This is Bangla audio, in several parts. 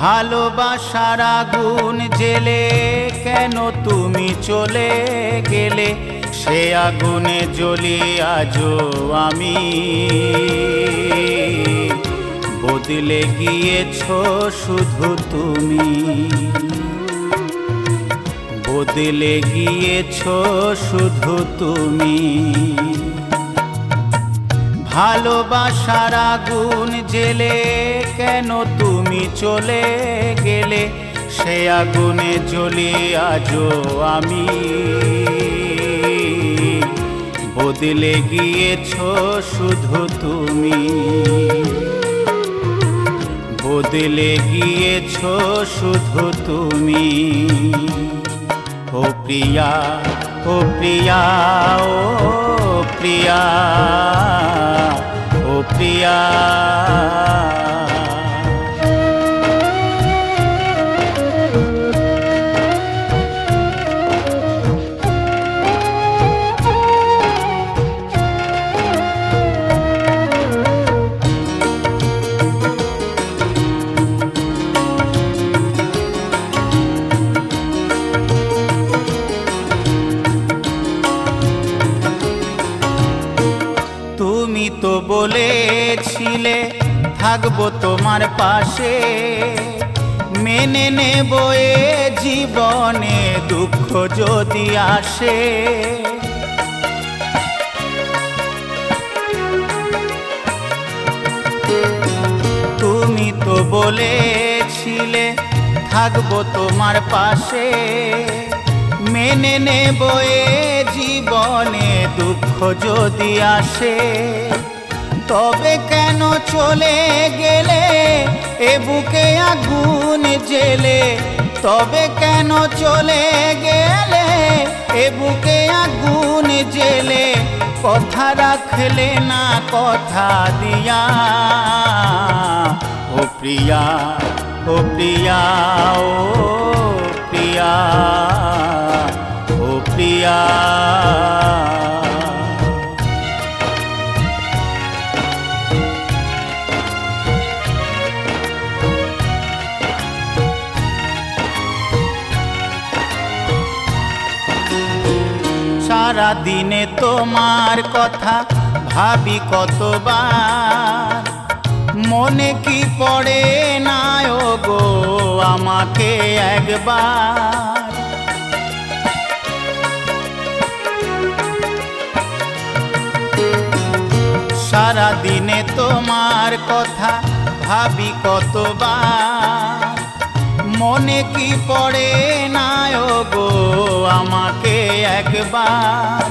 ভালোবাসার আগুন জেলে কেন তুমি চলে গেলে, সে আগুনে জ্বলি আজও আমি। বদলে গিয়েছো শুধু তুমি, বদলে গিয়েছো শুধু তুমি। ভালোবাসার আগুন জেলে কেন তুমি চলে গেলে, সে আগুনে জ্বলি আজও আমি। বদলে গিয়েছো শুধু তুমি, বদলে গিয়েছো শুধু তুমি। ও প্রিয়া, ও প্রিয়া, ও প্রিয়া, ও প্রিয়া। তুমি তো বলেছিলে থাকবো তোমার পাশে, মেনে নেব এ জীবনে দুঃখ যদি আসে। তুমি তো বলেছিলে থাকবো তোমার পাশে, মেনে নেব এ জীবনে দুঃখ যদি আসে। তবে কেন চলে গেলে এ বুকে আগুন জেলে, তবে কেন চলে গেলে এ বুকে আগুন জেলে। কথা রাখলে না কথা দিয়া, ও প্রিয়া, ও প্রিয়া, ও প্রিয়া, ও প্রিয়া। সারা দিনে তোমার কথা ভাবি কতবার, মনে কি পড়ে না ও গো আমাকে একবার। সারা দিনে তোমার কথা ভাবি কতবার, মনে কি পড়ে না ও গো আমাকে একবার।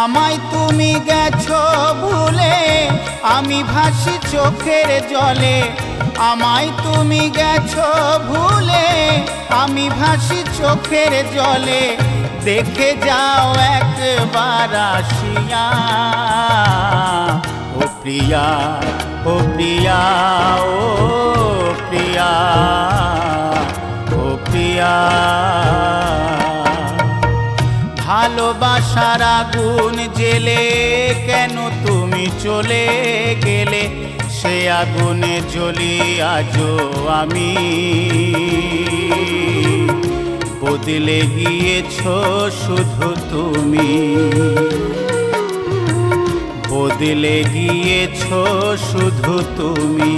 আমায় তুমি গেছো ভুলে, আমি ভাসি চোখের জলে। আমায় তুমি গেছো ভুলে, আমি ভাসি চোখের জলে। দেখে যাও একবার আসিয়া, ও প্রিয়া, ও প্রিয়া, ও প্রিয়া, ও প্রিয়া। ভালোবাসার আগুন জেলে কেন তুমি চলে গেলে, সে আগুনে জ্বলি আজও আমি। বদলে গিয়েছো শুধু তুমি, বদলে গিয়েছো শুধু তুমি।